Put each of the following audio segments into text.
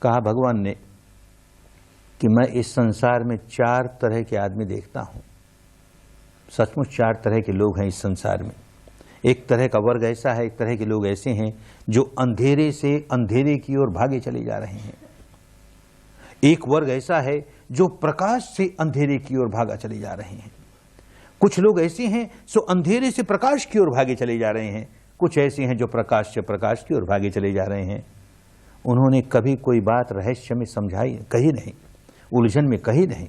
कहा भगवान ने कि मैं इस संसार में 4 तरह के आदमी देखता हूं। सचमुच 4 तरह के लोग हैं इस संसार में। एक तरह का वर्ग ऐसा है, एक तरह के लोग ऐसे हैं जो अंधेरे से अंधेरे की ओर भागे चले जा रहे हैं। एक वर्ग ऐसा है जो प्रकाश से अंधेरे की ओर भागा चले जा रहे हैं। कुछ लोग ऐसे हैं जो अंधेरे से प्रकाश की ओर भागे चले जा रहे हैं। कुछ ऐसे हैं जो प्रकाश से प्रकाश की ओर भागे चले जा रहे हैं। उन्होंने कभी कोई बात रहस्य में समझाई कही नहीं, उलझन में कही नहीं,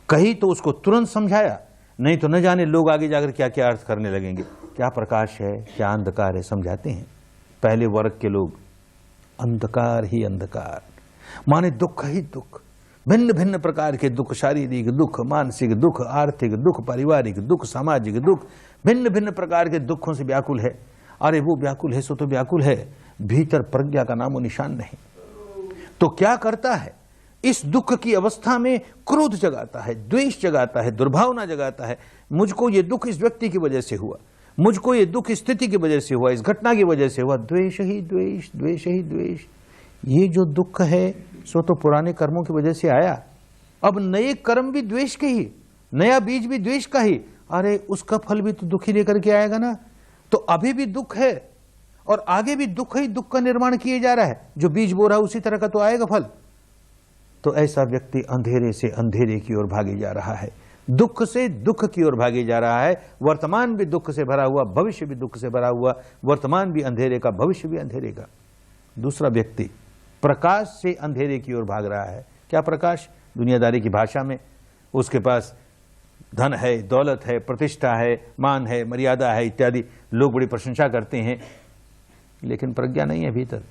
कही तो उसको तुरंत समझाया, नहीं तो न जाने लोग आगे जाकर क्या क्या अर्थ करने लगेंगे। क्या प्रकाश है, क्या अंधकार है, समझाते हैं। पहले वर्ग के लोग अंधकार ही अंधकार, माने दुख ही दुख, भिन्न भिन्न प्रकार के दुख, शारीरिक दुख, मानसिक दुख, आर्थिक दुख, पारिवारिक दुख, सामाजिक दुख, भिन्न भिन्न प्रकार के दुखों से व्याकुल है। अरे वो व्याकुल है सो तो व्याकुल है, भीतर प्रज्ञा का नामो निशान नहीं। तो क्या करता है, इस दुख की अवस्था में क्रोध जगाता है, द्वेष जगाता है, दुर्भावना जगाता है। मुझको ये दुख इस व्यक्ति की वजह से हुआ, मुझको ये दुख इस स्थिति की वजह से हुआ, इस घटना की वजह से हुआ। द्वेष ही द्वेष, द्वेष ही द्वेष। ये जो दुख है सो तो पुराने कर्मों की वजह से आया। अब नए कर्म भी द्वेष के ही, नया बीज भी द्वेष का ही। अरे उसका फल भी तो दुख ही लेकर के आएगा ना। तो अभी भी दुख है और आगे भी दुख ही दुख का निर्माण किए जा रहा है। जो बीज बो रहा है उसी तरह का तो आएगा फल। तो ऐसा व्यक्ति अंधेरे से अंधेरे की ओर भागे जा रहा है, दुख से दुख की ओर भागे जा रहा है। वर्तमान भी दुख से भरा हुआ, भविष्य भी दुख से भरा हुआ। वर्तमान भी अंधेरे का, भविष्य भी अंधेरे का। दूसरा व्यक्ति प्रकाश से अंधेरे की ओर भाग रहा है। क्या प्रकाश? दुनियादारी की भाषा में उसके पास धन है, दौलत है, प्रतिष्ठा है, मान है, मर्यादा है इत्यादि। लोग बड़ी प्रशंसा करते हैं, लेकिन प्रज्ञा नहीं है भीतर।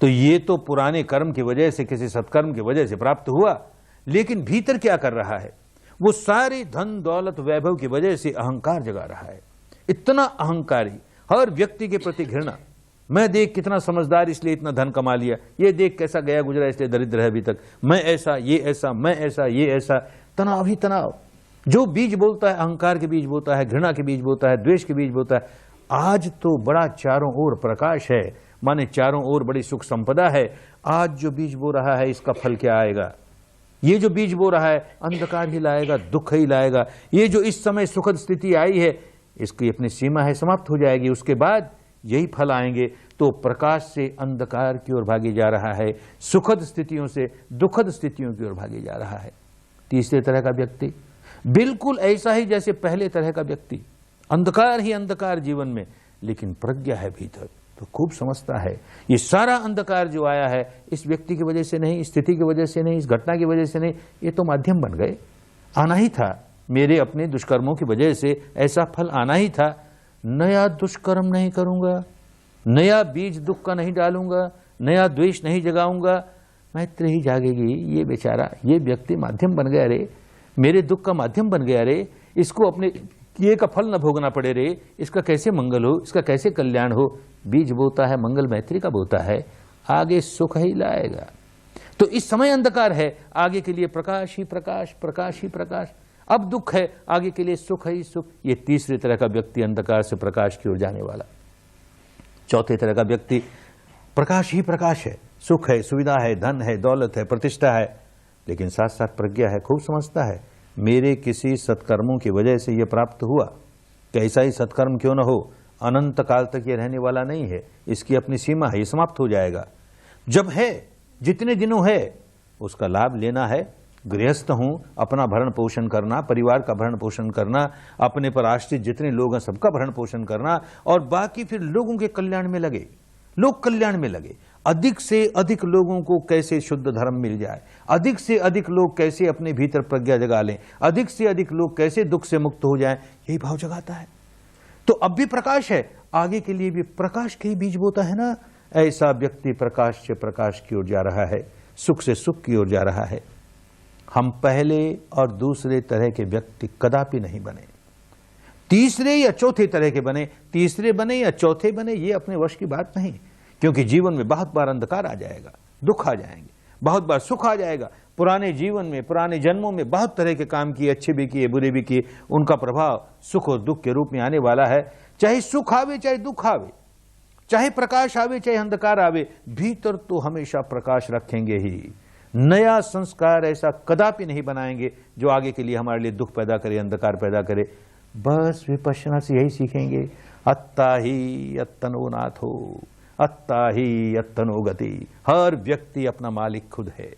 तो ये तो पुराने कर्म की वजह से, किसी सत्कर्म की वजह से प्राप्त हुआ, लेकिन भीतर क्या कर रहा है? वो सारी धन दौलत वैभव की वजह से अहंकार जगा रहा है। इतना अहंकारी, हर व्यक्ति के प्रति घृणा। मैं देख कितना समझदार इसलिए इतना धन कमा लिया, ये देख कैसा गया गुजरा इसलिए दरिद्र है अभी तक, मैं ऐसा, ये ऐसा, मैं ऐसा, ये ऐसा। तनाव ही तनाव। जो बीज बोलता है अहंकार के बीज बोता है, घृणा के बीज बोता है, द्वेष के बीज बोता है। आज तो बड़ा चारों ओर प्रकाश है, माने चारों ओर बड़ी सुख संपदा है। आज जो बीज बो रहा है इसका फल क्या आएगा? ये जो बीज बो रहा है अंधकार ही लाएगा, दुख ही लाएगा। ये जो इस समय सुखद स्थिति आई है इसकी अपनी सीमा है, समाप्त हो जाएगी, उसके बाद यही फल आएंगे। तो प्रकाश से अंधकार की ओर भागे जा रहा है, सुखद स्थितियों से दुखद स्थितियों की ओर भागे जा रहा है। तीसरे तरह का व्यक्ति बिल्कुल ऐसा ही जैसे पहले तरह का व्यक्ति, अंधकार ही अंधकार जीवन में, लेकिन प्रज्ञा है भीतर, तो खूब समझता है ये सारा अंधकार जो आया है इस व्यक्ति की वजह से नहीं, इस स्थिति की वजह से नहीं, इस घटना की वजह से नहीं, ये तो माध्यम बन गए। आना ही था, मेरे अपने दुष्कर्मों की वजह से ऐसा फल आना ही था। नया दुष्कर्म नहीं करूंगा, नया बीज दुख का नहीं डालूंगा, नया द्वेष नहीं जगाऊंगा, मैत्री ही जागेगी। ये बेचारा, ये व्यक्ति माध्यम बन गया रे, मेरे दुख का माध्यम बन गया रे। इसको अपने किए का फल न भोगना पड़े रे, इसका कैसे मंगल हो, इसका कैसे कल्याण हो। बीज बोता है मंगल मैत्री का बोता है, आगे सुख ही लाएगा। तो इस समय अंधकार है, आगे के लिए प्रकाश ही प्रकाश, प्रकाश ही प्रकाश। अब दुख है, आगे के लिए सुख ही सुख। ये तीसरे तरह का व्यक्ति अंधकार से प्रकाश की ओर जाने वाला। चौथे तरह का व्यक्ति प्रकाश ही प्रकाश है, सुख है, सुविधा है, धन है, दौलत है, प्रतिष्ठा है, लेकिन साथ साथ प्रज्ञा है, खूब समझता है मेरे किसी सत्कर्मों की वजह से यह प्राप्त हुआ। कैसा ही सत्कर्म क्यों न हो, अनंत काल तक ये रहने वाला नहीं है, इसकी अपनी सीमा है, ये समाप्त हो जाएगा। जब है, जितने दिनों है उसका लाभ लेना है। गृहस्थ हूं, अपना भरण पोषण करना, परिवार का भरण पोषण करना, अपने पर आश्रित जितने लोग हैं सबका भरण पोषण करना, और बाकी फिर लोगों के कल्याण में लगे, लोक कल्याण में लगे। अधिक से अधिक लोगों को कैसे शुद्ध धर्म मिल जाए, अधिक से अधिक लोग कैसे अपने भीतर प्रज्ञा जगा लें, अधिक से अधिक लोग कैसे दुख से मुक्त हो जाएं, यही भाव जगाता है। तो अब भी प्रकाश है, आगे के लिए भी प्रकाश के ही बीज बोता है ना। ऐसा व्यक्ति प्रकाश से प्रकाश की ओर जा रहा है, सुख से सुख की ओर जा रहा है। हम पहले और दूसरे तरह के व्यक्ति कदापि नहीं बने, तीसरे या चौथे तरह के बने। तीसरे बने या चौथे बने ये अपने वश की बात नहीं, क्योंकि जीवन में बहुत बार अंधकार आ जाएगा, दुख आ जाएंगे, बहुत बार सुख आ जाएगा। पुराने जीवन में, पुराने जन्मों में बहुत तरह के काम किए, अच्छे भी किए, बुरे भी किए, उनका प्रभाव सुख और दुख के रूप में आने वाला है। चाहे सुख आवे चाहे दुख आवे, चाहे प्रकाश आवे चाहे अंधकार आवे, भीतर तो हमेशा प्रकाश रखेंगे ही। नया संस्कार ऐसा कदापि नहीं बनाएंगे जो आगे के लिए हमारे लिए दुख पैदा करे, अंधकार पैदा करे। बस विपश्यना से यही सीखेंगे, अत्ता ही अत्तनो नाथो, अत्ता ही अत्तनो गति। हर व्यक्ति अपना मालिक खुद है,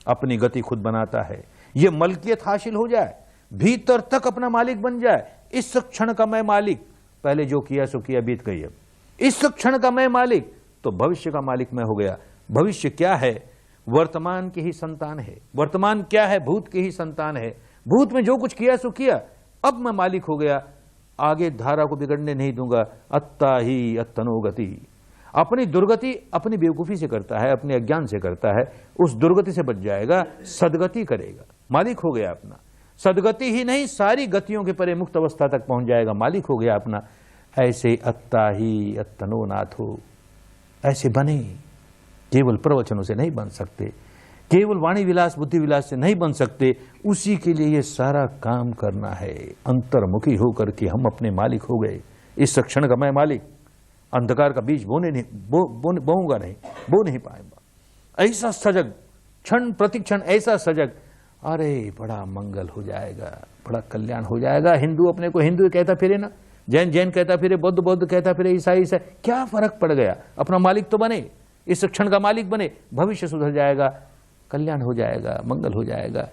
अपनी गति खुद बनाता है। ये मलकियत हासिल हो जाए, भीतर तक अपना मालिक बन जाए। इस क्षण का मैं मालिक, पहले जो किया सो किया, बीत गई। अब इस क्षण का मैं मालिक, तो भविष्य का मालिक मैं हो गया। भविष्य क्या है? वर्तमान की ही संतान है। वर्तमान क्या है? भूत की ही संतान है। भूत में जो कुछ किया सो किया, अब मैं मालिक हो गया, आगे धारा को बिगड़ने नहीं दूंगा। अत्ता ही अत्तनो गति। अपनी दुर्गति अपनी बेवकूफी से करता है, अपने अज्ञान से करता है, उस दुर्गति से बच जाएगा, सदगति करेगा, मालिक हो गया अपना। सदगति ही नहीं, सारी गतियों के परे मुक्त अवस्था तक पहुंच जाएगा, मालिक हो गया अपना। ऐसे अत्ता ही अत्तनो नाथो, ऐसे बने। केवल प्रवचनों से नहीं बन सकते, केवल वाणी विलास बुद्धि विलास से नहीं बन सकते। उसी के लिए ये सारा काम करना है, अंतर्मुखी होकर के हम अपने मालिक हो गए। इस क्षण का मैं मालिक, अंधकार का बीज बोऊंगा नहीं, बो नहीं पाएगा। ऐसा सजग, क्षण प्रतिक्षण ऐसा सजग, अरे बड़ा मंगल हो जाएगा, बड़ा कल्याण हो जाएगा। हिंदू अपने को हिंदू कहता फिरे ना, जैन जैन कहता फिरे, बौद्ध बौद्ध कहता फिरे, ईसाई ईसाई, क्या फर्क पड़ गया? अपना मालिक तो बने, इस क्षण का मालिक बने, भविष्य सुधर जाएगा, कल्याण हो जाएगा, मंगल हो जाएगा।